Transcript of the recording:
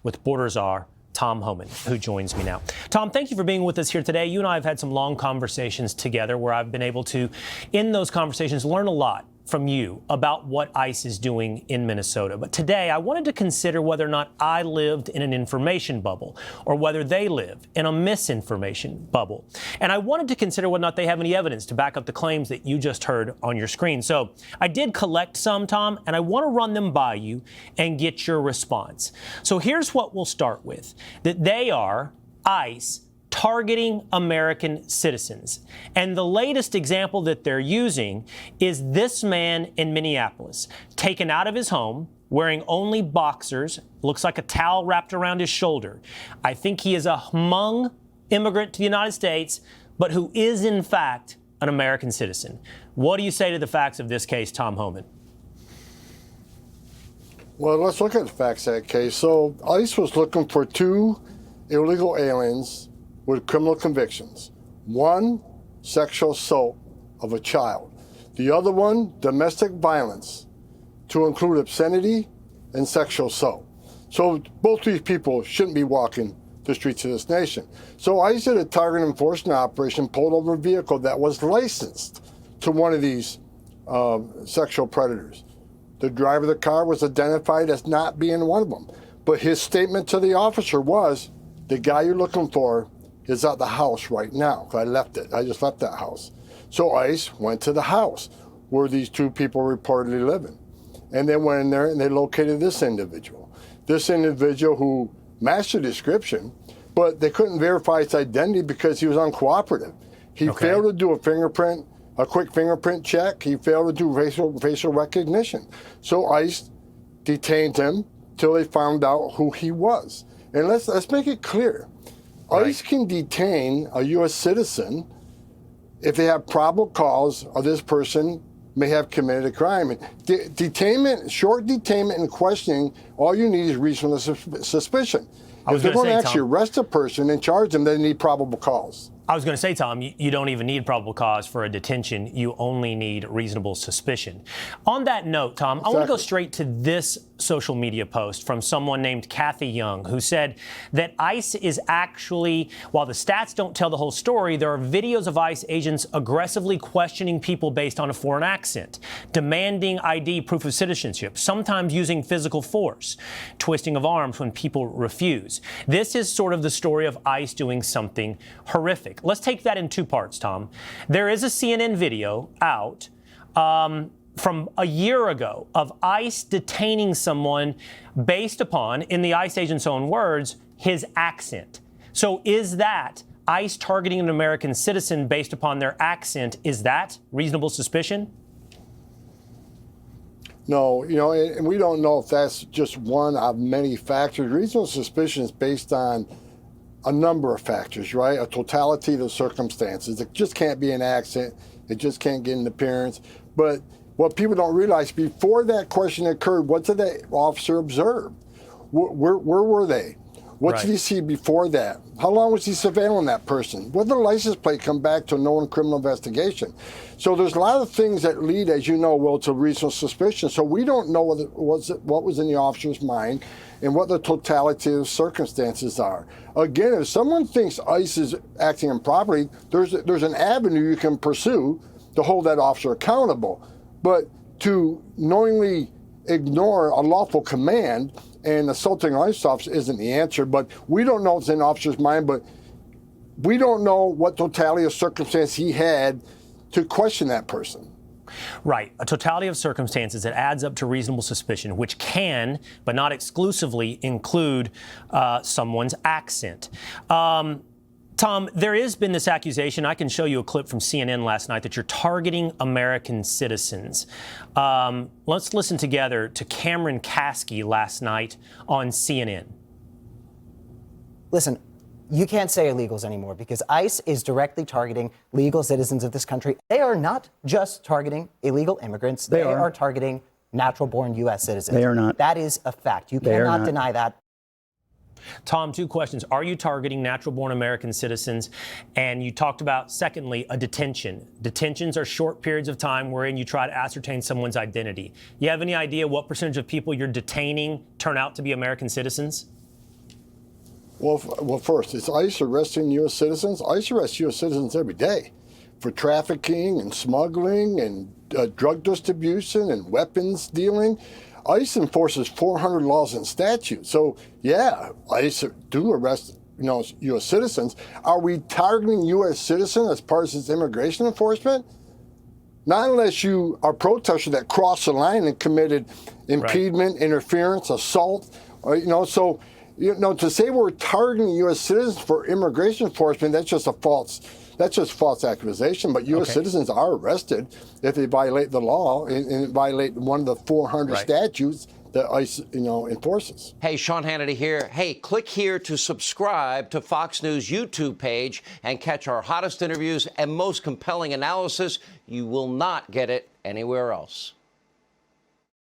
with border czar Tom Homan, who joins me now. Tom, thank you for being with us here today. You and I have had some long conversations together where I've been able to, in those conversations, learn a lot from you about what ICE is doing in Minnesota. But today, I wanted to consider whether or not I lived in an information bubble or whether they live in a misinformation bubble. And I wanted to consider whether or not they have any evidence to back up the claims that you just heard on your screen. So I did collect some, Tom, and I want to run them by you and get your response. So here's what we'll start with, that they are, ICE, targeting American citizens. And the latest example that they're using is this man in Minneapolis, taken out of his home, wearing only boxers, looks like a towel wrapped around his shoulder. I think he is a Hmong immigrant to the United States, but who is in fact an American citizen. What do you say to the facts of this case, Tom Homan? Well, let's look at the facts of that case. So ICE was looking for two illegal aliens with criminal convictions. One, sexual assault of a child. The other one, domestic violence, to include obscenity and sexual assault. So both these people shouldn't be walking the streets of this nation. So ICE did a target enforcement operation, pulled over a vehicle that was licensed to one of these sexual predators. The driver of the car was identified as not being one of them. But his statement to the officer was, the guy you're looking for is at the house right now. I left it. I just left that house. So ICE went to the house where these two people reportedly living. And they went in there and they located this individual. This individual who matched the description, but they couldn't verify his identity because he was uncooperative. He failed to do a quick fingerprint check. He failed to do facial recognition. So ICE detained him till they found out who he was. And let's make it clear. ICE can detain a U.S. citizen if they have probable cause of this person may have committed a crime. Detainment, short detainment and questioning, all you need is reasonable suspicion. If they're going to actually arrest a person and charge them, they need probable cause. I was going to say, Tom, you don't even need probable cause for a detention. You only need reasonable suspicion. On that note, Tom, I want to go straight to this social media post from someone named Kathy Young, who said that ICE is actually, while the stats don't tell the whole story, there are videos of ICE agents aggressively questioning people based on a foreign accent, demanding ID proof of citizenship, sometimes using physical force, twisting of arms when people refuse. This is sort of the story of ICE doing something horrific. Let's take that in two parts, Tom. There is a CNN video out from a year ago of ICE detaining someone based upon, in the ICE agent's own words, his accent. So is that ICE targeting an American citizen based upon their accent? Is that reasonable suspicion? No, and we don't know if that's just one of many factors. Reasonable suspicion is based on a number of factors, right? A totality of the circumstances. It just can't be an accent. It just can't get an appearance. But what people don't realize, before that question occurred, what did the officer observe? Where were they? What did he see before that? How long was he surveilling that person? What did the license plate come back to a known criminal investigation? So there's a lot of things that lead, as you know, Will, to reasonable suspicion. So we don't know what was in the officer's mind and what the totality of circumstances are. Again, if someone thinks ICE is acting improperly, there's an avenue you can pursue to hold that officer accountable. But to knowingly ignore a lawful command and assaulting an ICE officer isn't the answer. But we don't know what's in the officer's mind, but we don't know what totality of circumstance he had to question that person. Right. A totality of circumstances that adds up to reasonable suspicion, which can, but not exclusively, include someone's accent. Tom, there has been this accusation. I can show you a clip from CNN last night that you're targeting American citizens. Let's listen together to Cameron Kasky last night on CNN. Listen, you can't say illegals anymore because ICE is directly targeting legal citizens of this country. They are not just targeting illegal immigrants. They are targeting natural-born U.S. citizens. They are not. That is a fact. You cannot deny that. Tom, two questions. Are you targeting natural-born American citizens? And you talked about, secondly, a detention. Detentions are short periods of time wherein you try to ascertain someone's identity. You have any idea what percentage of people you're detaining turn out to be American citizens? Well, first, is ICE arresting U.S. citizens? ICE arrests U.S. citizens every day for trafficking and smuggling and drug distribution and weapons dealing. ICE enforces 400 laws and statutes. So, yeah, ICE do arrest U.S. citizens. Are we targeting U.S. citizens as part of this immigration enforcement? Not unless you are protesters that crossed the line and committed impediment, interference, assault, so to say we're targeting U.S. citizens for immigration enforcement, that's just false accusation. But U.S. citizens are arrested if they violate the law and violate one of the 400 statutes that ICE, enforces. Hey, Sean Hannity here. Hey, click here to subscribe to Fox News YouTube page and catch our hottest interviews and most compelling analysis. You will not get it anywhere else.